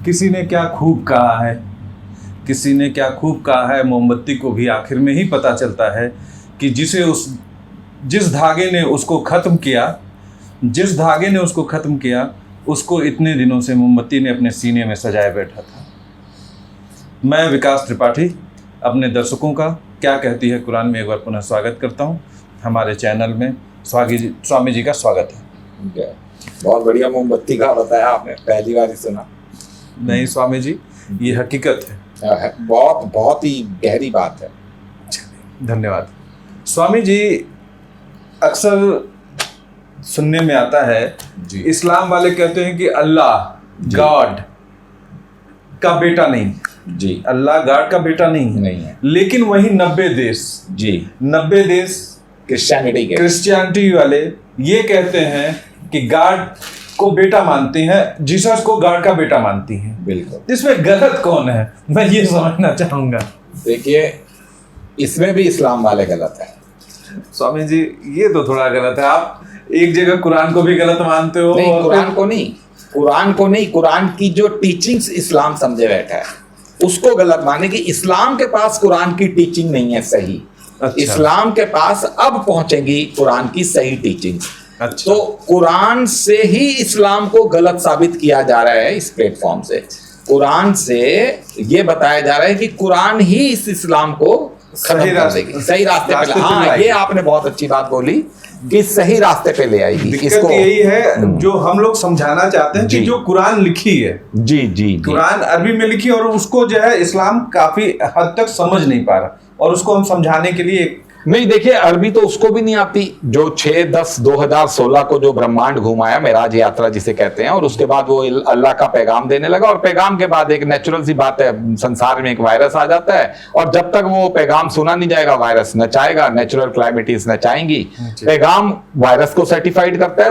किसी ने क्या खूब कहा है, किसी ने क्या खूब कहा है, मोमबत्ती को भी आखिर में ही पता चलता है कि जिस धागे ने उसको ख़त्म किया, जिस धागे ने उसको ख़त्म किया, उसको इतने दिनों से मोमबत्ती ने अपने सीने में सजाए बैठा था। मैं विकास त्रिपाठी अपने दर्शकों का क्या कहती है कुरान में एक बार पुनः स्वागत करता हूँ। हमारे चैनल में स्वामी जी का स्वागत है। बहुत बढ़िया मोमबत्ती का बताया आपने, पहली बार ही सुना। नहीं स्वामी जी, ये हकीकत है। बहुत ही गहरी बात है। धन्यवाद स्वामी जी। अक्सर सुनने में आता है जी। इस्लाम वाले कहते हैं कि अल्लाह गॉड का बेटा नहीं, जी अल्लाह गॉड का बेटा नहीं है। लेकिन वही 90 देश, जी 90 देश क्रिश्चियनिटी वाले ये कहते हैं कि गॉड को बेटा मानते हैं, जीसस को गॉड का बेटा मानती हैं। बिल्कुल। इसमें गलत कौन है, मैं ये समझना चाहूंगा। देखिए, इसमें भी इस्लाम वाले गलत है। स्वामी जी, ये तो थोड़ा गलत है। आप एक जगह कुरान को भी गलत मानते हो। नहीं, कुरान को नहीं, कुरान की जो टीचिंग्स इस्लाम समझे बैठा है उसको गलत माने कि इस्लाम के पास कुरान की टीचिंग नहीं है सही। अच्छा। इस्लाम के पास अब पहुंचेगी कुरान की सही टीचिंग। अच्छा। तो कुरान से ही इस्लाम को गलत साबित किया जा रहा है। इस प्लेटफॉर्म से कुरान से ये बताया जा रहा है कि कुरान ही इस इस्लाम को सही रास्ते पे। हाँ, ये आपने बहुत अच्छी बात बोली कि सही रास्ते पे ले आएगी। दिक्कत यही है जो हम लोग समझाना चाहते हैं कि जो कुरान लिखी है, जी कुरान अरबी में लिखी और उसको जो है इस्लाम काफी हद तक समझ नहीं पा रहा, और उसको हम समझाने के लिए नहीं, देखिए अरबी तो उसको भी नहीं आती। जो 6-10-2016 को जो ब्रह्मांड घुमाया, मेराज यात्रा जिसे कहते हैं, और उसके बाद वो अल्लाह का पैगाम देने लगा। और पैगाम के बाद एक नेचुरल सी बात है, संसार में एक वायरस आ जाता है, और जब तक वो पैगाम सुना नहीं जाएगा वायरस नचाएगा, नेचुरल क्लाइमेटीज नचाएंगी। पैगाम वायरस को सर्टिफाइड करता है,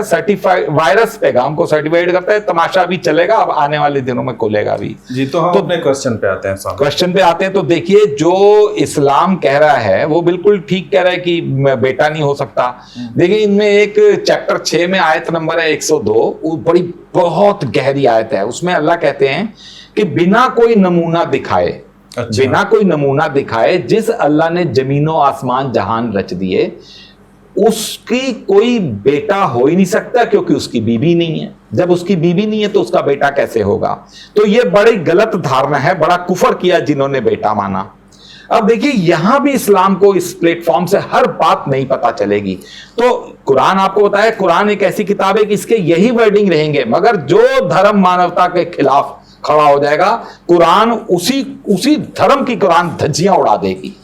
वायरस पैगाम को सर्टिफाइड करता है। तमाशा भी चलेगा, अब आने वाले दिनों में खुलेगा भी। जी, तो हम अपने क्वेश्चन पे आते हैं। क्वेश्चन पे आते हैं तो देखिए, जो इस्लाम कह रहा है वो बिल्कुल ठीक कह रहा है कि बेटा नहीं हो सकता। देखिए, इनमें एक चैप्टर 6 में आयत नंबर है 102, बड़ी बहुत गहरी आयत है। उसमें अल्लाह कहते हैं कि बिना कोई नमूना दिखाए, अच्छा। बिना कोई नमूना दिखाए जिस अल्लाह ने जमीनों आसमान जहान रच दिए, उसकी कोई बेटा हो ही नहीं सकता, क्योंकि उसकी बीबी नहीं है। जब उसकी बीबी नहीं है तो उसका बेटा कैसे होगा? तो यह बड़ी गलत धारणा है, बड़ा कुफर किया जिन्होंने बेटा माना। अब देखिए, यहां भी इस्लाम को इस प्लेटफॉर्म से हर बात नहीं पता चलेगी। तो कुरान आपको बताया, कुरान एक ऐसी किताब है कि इसके यही वर्डिंग रहेंगे, मगर जो धर्म मानवता के खिलाफ खड़ा हो जाएगा, कुरान उसी धर्म की कुरान धज्जियां उड़ा देगी।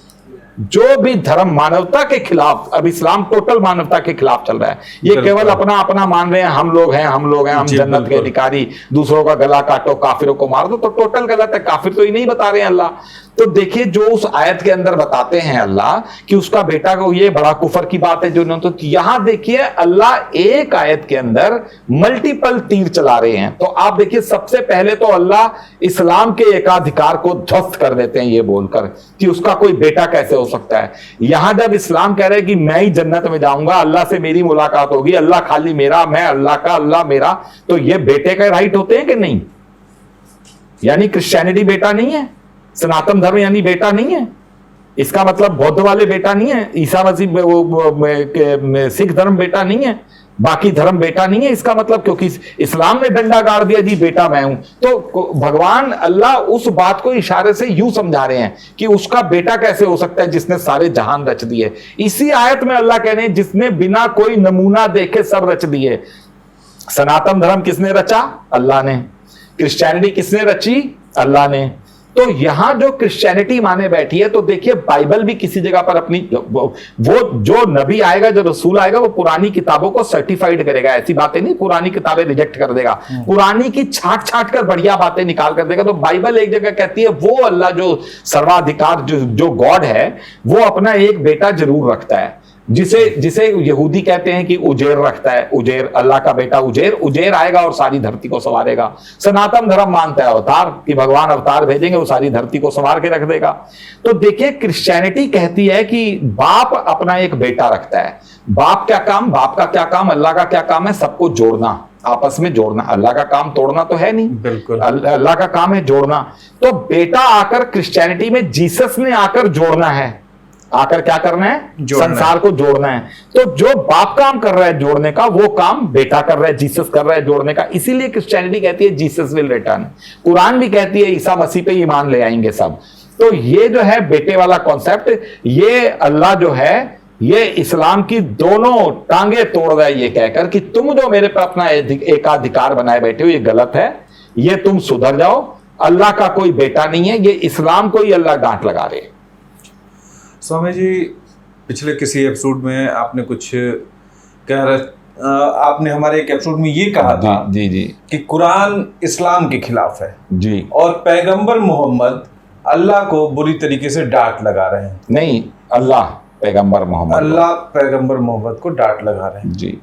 जो भी धर्म मानवता के खिलाफ, अब इस्लाम टोटल मानवता के खिलाफ चल रहा है। ये केवल अपना मान रहे हैं, हम लोग हैं, हम जन्नत के अधिकारी, दूसरों का गला काटो, काफिरों को मार दो, तो टोटल गलत है। काफिर तो ही नहीं बता रहे हैं अल्लाह। तो देखिए, जो उस आयत के अंदर बताते हैं अल्लाह कि उसका बेटा को, ये बड़ा कुफर की बात है जो तो यहां देखिए अल्लाह एक आयत के अंदर मल्टीपल तीर चला रहे हैं। तो आप देखिए, सबसे पहले तो अल्लाह इस्लाम के एकाधिकार को ध्वस्त कर देते हैं ये बोलकर कि उसका कोई बेटा कैसे हो सकता है। यहां जब इस्लाम कह रहे हैं कि मैं ही जन्नत में जाऊंगा, अल्लाह से मेरी मुलाकात होगी, अल्लाह खाली मेरा, मैं अल्लाह का, अल्लाह मेरा, तो ये बेटे का राइट होते हैं कि नहीं? यानी क्रिश्चियनिटी बेटा नहीं है, सनातन धर्म यानी बेटा नहीं है। इसका मतलब बौद्ध वाले बेटा नहीं है, ईसा मसीह सिख धर्म बेटा नहीं है, बाकी धर्म बेटा नहीं है। इसका मतलब क्योंकि इस्लाम ने डंडा गाड़ दिया जी बेटा मैं हूं, तो भगवान अल्लाह उस बात को इशारे से यूं समझा रहे हैं कि उसका बेटा कैसे हो सकता है जिसने सारे जहान रच दिए। इसी आयत में अल्लाह कह रहे हैं जिसने बिना कोई नमूना देखे सब रच दिए। सनातन धर्म किसने रचा? अल्लाह ने। क्रिश्चियनिटी किसने रची? अल्लाह ने। तो यहां जो क्रिश्चियनिटी माने बैठी है, तो देखिए बाइबल भी किसी जगह पर अपनी वो जो नबी आएगा, जो रसूल आएगा, वो पुरानी किताबों को सर्टिफाइड करेगा। ऐसी बातें नहीं पुरानी किताबें रिजेक्ट कर देगा, पुरानी की छाट छाट कर बढ़िया बातें निकाल कर देगा। तो बाइबल एक जगह कहती है वो अल्लाह जो सर्वाधिकार जो गॉड है, वो अपना एक बेटा जरूर रखता है, जिसे यहूदी कहते हैं कि उजेर रखता है। उजेर, अल्लाह का बेटा उजेर आएगा और सारी धरती को संवारेगा। सनातन धर्म मानता है अवतार, कि भगवान अवतार भेजेंगे, वो सारी धरती को संवार के रख देगा। तो देखिए, क्रिश्चियनिटी कहती है कि बाप अपना एक बेटा रखता है। बाप क्या काम? बाप का क्या काम? अल्लाह का क्या काम है? सबको जोड़ना। आपस में जोड़ना। अल्लाह का काम तोड़ना तो है नहीं, बिल्कुल। अल्लाह का काम है जोड़ना। तो बेटा आकर क्रिश्चियनिटी में, जीसस ने आकर जोड़ना है, आकर क्या करना है, जोड़ना संसार को जोड़ना है। तो जो बाप काम कर रहा है जोड़ने का, वो काम बेटा कर रहा है, जीसस कर रहा है जोड़ने का। इसीलिए क्रिश्चियनिटी कहती है जीसस विल रिटर्न, कुरान भी कहती है ईसा मसीह पे ईमान ले आएंगे सब। तो ये जो है बेटे वाला कॉन्सेप्ट, ये अल्लाह जो है ये इस्लाम की दोनों टांगे तोड़ रहा है, ये कहकर कि तुम जो मेरे पर अपना एकाधिकार बनाए बैठे हो, ये गलत है, ये तुम सुधर जाओ। अल्लाह का कोई बेटा नहीं है, ये इस्लाम को ही अल्लाह गांठ लगा रहे हैं। स्वामी जी, पिछले किसी एपिसोड में आपने कुछ कह रहे, आपने हमारे एक एपिसोड में ये कहा था जी जी कि कुरान इस्लाम के खिलाफ है जी, और पैगंबर मोहम्मद अल्लाह को बुरी तरीके से डांट लगा रहे हैं। नहीं, अल्लाह पैगंबर मोहम्मद, अल्लाह पैगंबर मोहम्मद को डांट लगा रहे हैं जी।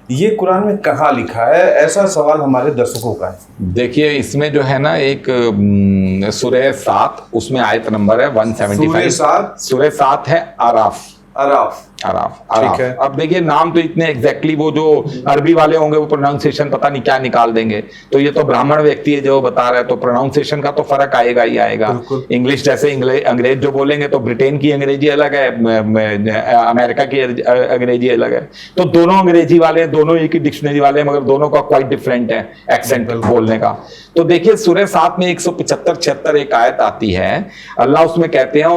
ये कुरान में कहाँ लिखा है? ऐसा सवाल हमारे दर्शकों का है। देखिए इसमें जो है ना एक सूरह 7, उसमें आयत नंबर है 175। सूरह 7 है आराफ, अराफ। ठीक है। अब देखिए नाम तो इतने एग्जैक्टली, वो जो अरबी वाले होंगे वो प्रोनाउंसिएशन पता नहीं क्या निकाल देंगे। तो ये तो ब्राह्मण व्यक्ति है जो बता रहा है, तो प्रोनाउंसिएशन का तो फर्क आएगा ही आएगा। इंग्लिश जैसे अंग्रेज जो बोलेंगे तो ब्रिटेन की अंग्रेजी अलग है, अमेरिका की अंग्रेजी अलग है। तो दोनों अंग्रेजी वाले हैं, दोनों एक ही डिक्शनरी वाले हैं, मगर दोनों का क्वाइट डिफरेंट है एक्सेंट बोलने का। तो देखिए सूरह 7 में 175-76 एक आयत आती है, अल्लाह उसमें कहते हैं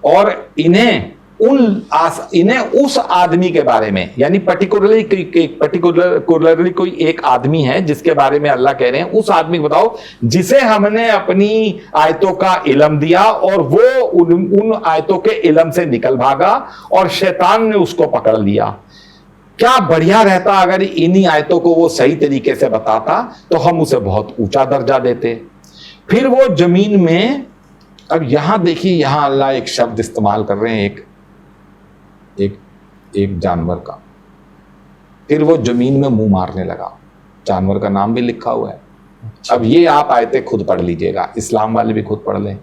और इन्हें उस आदमी के बारे में, यानी पर्टिकुलरली कोई एक आदमी है जिसके बारे में अल्लाह कह रहे हैं, उस आदमी को बताओ जिसे हमने अपनी आयतों का इल्म दिया और वो उन आयतों के इल्म से निकल भागा और शैतान ने उसको पकड़ लिया। क्या बढ़िया रहता अगर इन्हीं आयतों को वो सही तरीके से बताता, तो हम उसे बहुत ऊंचा दर्जा देते। फिर वो जमीन में, अब यहां देखिए, यहां अल्लाह एक शब्द इस्तेमाल कर रहे हैं, एक जानवर का। फिर वो जमीन में मुंह मारने लगा, जानवर का नाम भी लिखा हुआ है। अब ये आप आयतें खुद पढ़ लीजिएगा, इस्लाम वाले भी खुद पढ़ लें।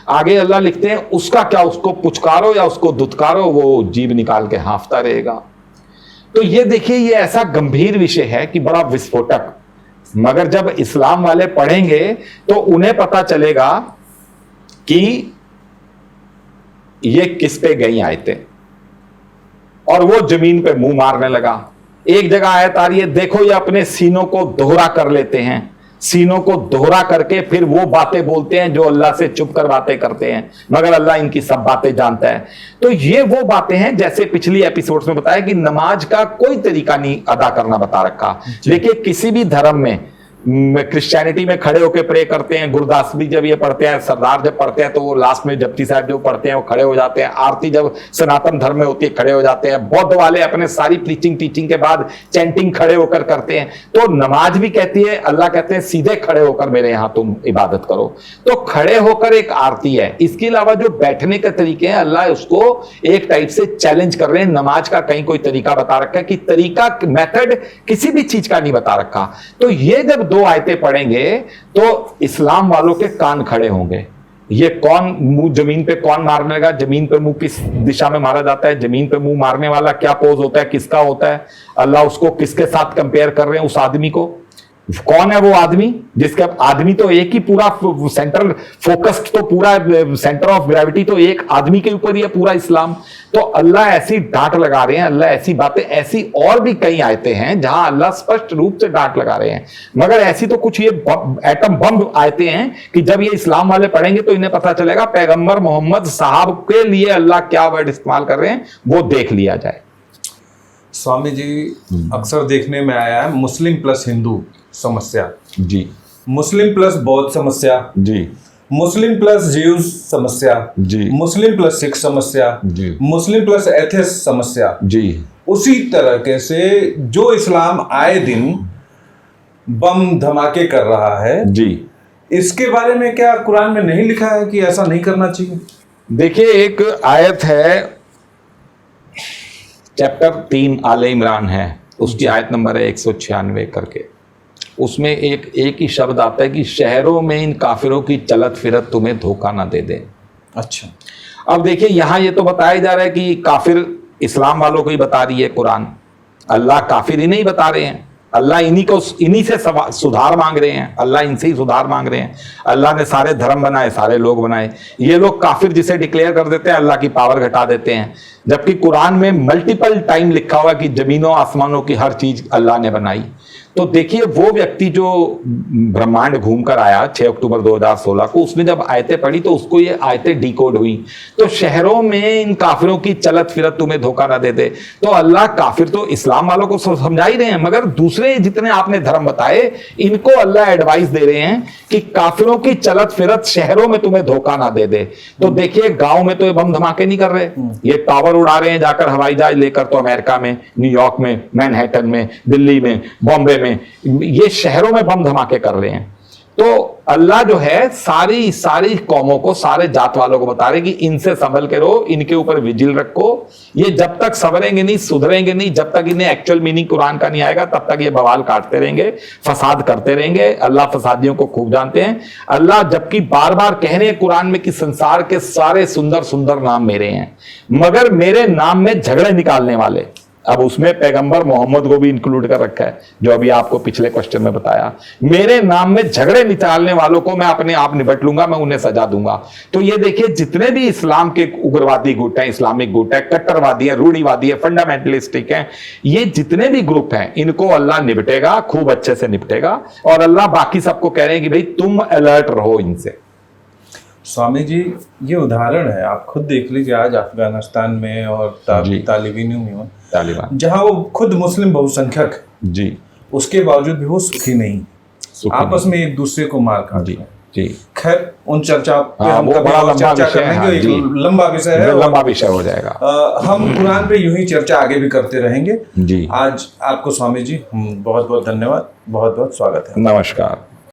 आगे अल्लाह लिखते हैं उसका क्या, उसको पुचकारो या उसको दुत्कारो, वो जीभ निकाल के हांफता रहेगा। तो ये देखिए, ये ऐसा गंभीर विषय है कि बड़ा विस्फोटक, मगर जब इस्लाम वाले पढ़ेंगे तो उन्हें पता चलेगा कि ये किस पे गई आयतें। और वो जमीन पे मुंह मारने लगा। एक जगह आयत आ रही है, देखो ये अपने सीनों को दोहरा कर लेते हैं, सीनों को दोहरा करके फिर वो बातें बोलते हैं जो अल्लाह से चुप कर बातें करते हैं, मगर अल्लाह इनकी सब बातें जानता है। तो ये वो बातें हैं, जैसे पिछली एपिसोड्स में बताया कि नमाज का कोई तरीका नहीं अदा करना बता रखा। देखिए किसी भी धर्म में, क्रिश्चियनिटी में खड़े होकर प्रे करते हैं, गुरदास भी जब ये पढ़ते हैं, सरदार जब पढ़ते हैं तो वो लास्ट में जपटी साहब जो पढ़ते हैं वो खड़े हो जाते हैं। आरती जब सनातन धर्म में होती है खड़े हो जाते हैं। बौद्ध वाले अपने सारी प्रीचिंग टीचिंग के बाद चैंटिंग खड़े होकर करते हैं। तो नमाज भी कहती है, अल्लाह कहते हैं सीधे खड़े होकर मेरे यहां तुम इबादत करो। तो खड़े होकर एक आरती है। इसके अलावा जो बैठने के तरीके हैं, अल्लाह उसको एक टाइप से चैलेंज कर रहे हैं। नमाज का कहीं कोई तरीका बता रखा है कि तरीका, मेथड किसी भी चीज का नहीं बता रखा। तो ये जब दो आयतें पढ़ेंगे तो इस्लाम वालों के कान खड़े होंगे। ये कौन मुंह जमीन पे कौन मारने लगा, जमीन पे मुंह किस दिशा में मारा जाता है, जमीन पे मुंह मारने वाला क्या पोज होता है, किसका होता है, अल्लाह उसको किसके साथ कंपेयर कर रहे हैं, उस आदमी को। कौन है वो आदमी जिसका, आदमी तो एक ही पूरा सेंट्रल फोकस्ड, तो पूरा सेंटर ऑफ ग्रेविटी तो एक आदमी के ऊपर ही है पूरा इस्लाम। तो अल्लाह ऐसी डांट लगा रहे हैं, अल्लाह ऐसी बातें, ऐसी और भी कई आयतें हैं जहां अल्लाह स्पष्ट रूप से डांट लगा रहे हैं। मगर ऐसी तो कुछ ये एटम बम आयतें हैं कि जब ये इस्लाम वाले पढ़ेंगे तो इन्हें पता चलेगा पैगंबर मोहम्मद साहब के लिए अल्लाह क्या वर्ड इस्तेमाल कर रहे हैं, वो देख लिया जाए। स्वामी जी, अक्सर देखने में आया है मुस्लिम प्लस हिंदू समस्या जी, मुस्लिम प्लस बौद्ध समस्या जी, मुस्लिम प्लस ज्यूज समस्या जी, मुस्लिम प्लस सिख समस्या जी, मुस्लिम प्लस एथिस्ट समस्या जी। उसी तरह से जो इस्लाम आए दिन बम धमाके कर रहा है जी, इसके बारे में क्या कुरान में नहीं लिखा है कि ऐसा नहीं करना चाहिए? देखिए एक आयत है, चैप्टर 3 आले इमरान है, उसकी आयत नंबर है 196 करके। उसमें एक ही शब्द आता है कि शहरों में इन काफिरों की चलत फिरत तुम्हें धोखा ना दे दे। अच्छा, अब देखिए यहां ये तो बताया जा रहा है कि काफिर इस्लाम वालों को ही बता रही है कुरान, अल्लाह काफिर ही नहीं बता रहे हैं। काफिर किसको बता रहे हैं? शहरों में, जो शहर हैं, जो अल्लाह इन्हीं से सुधार मांग रहे हैं, अल्लाह इनसे ही सुधार मांग रहे हैं। अल्लाह ने सारे धर्म बनाए, सारे लोग बनाए, ये लोग काफिर जिसे डिक्लेयर कर देते हैं, अल्लाह की पावर घटा देते हैं। जबकि कुरान में मल्टीपल टाइम लिखा हुआ कि जमीनों आसमानों की हर चीज अल्लाह ने बनाई। तो देखिए वो व्यक्ति जो ब्रह्मांड घूमकर आया 6 अक्टूबर 2016 को, उसने जब आयतें पढ़ी तो उसको ये आयतें डिकोड हुई। तो शहरों में इन काफिरों की चलत फिरत तुम्हें धोखा ना दे दे। तो अल्लाह, काफिर तो इस्लाम वालों को समझा ही रहे हैं, मगर दूसरे जितने आपने धर्म बताए इनको अल्लाह एडवाइस दे रहे हैं कि काफिरों की चलत फिरत शहरों में तुम्हें धोखा ना दे दे। तो देखिए गांव में तो ये बम धमाके नहीं कर रहे, ये टावर उड़ा रहे हैं जाकर हवाई जहाज लेकर, तो अमेरिका में, न्यूयॉर्क में, मैनहट्टन में, दिल्ली में, बॉम्बे में, ये शहरों में बम धमाके कर रहे हैं। तो अल्लाह जो है सारी कौमों को, सारे जात वालों को बता रहे कि इनसे संभल के रहो, इनके ऊपर विजिल रखो। ये जब तक संवरेंगे नहीं, सुधरेंगे नहीं, जब तक इन्हें एक्चुअल मीनिंग कुरान का नहीं आएगा, तब तक ये बवाल काटते रहेंगे, फसाद करते रहेंगे। अल्लाह फसादियों को खूब जानते हैं। अल्लाह जबकि बार बार कह रहे हैं कुरान में कि संसार के सारे सुंदर सुंदर नाम मेरे हैं, मगर मेरे नाम में झगड़े निकालने वाले, अब उसमें पैगंबर मोहम्मद को भी इंक्लूड कर रखा है, जो अभी आपको पिछले क्वेश्चन में बताया। मेरे नाम में झगड़े निकालने वालों को मैं अपने आप निपट लूंगा, मैं उन्हें सजा दूंगा। तो ये देखिए जितने भी इस्लाम के उग्रवादी गुट हैं, इस्लामिक गुट है, कट्टरवादी है, रूढ़िवादी है, फंडामेंटलिस्टिक है, ये जितने भी ग्रुप हैं इनको अल्लाह निपटेगा, खूब अच्छे से निपटेगा। और अल्लाह बाकी सबको कह रहे हैं कि भाई तुम अलर्ट रहो इनसे। स्वामी जी, ये उदाहरण है, आप खुद देख लीजिए आज अफगानिस्तान में और तालिबान, जहां वो खुद मुस्लिम बहुसंख्यक जी, उसके बावजूद भी वो सुखी नहीं, आपस में एक दूसरे को मार खाते हैं। जी, खैर उन चर्चा पे हम कभी और चर्चा करेंगे, एक लंबा विषय है, लंबा विषय हो जाएगा। हम कुरान पे यूं ही चर्चा आगे भी करते रहेंगे जी। आज आपको स्वामी जी बहुत बहुत धन्यवाद, बहुत बहुत स्वागत है। नमस्कार।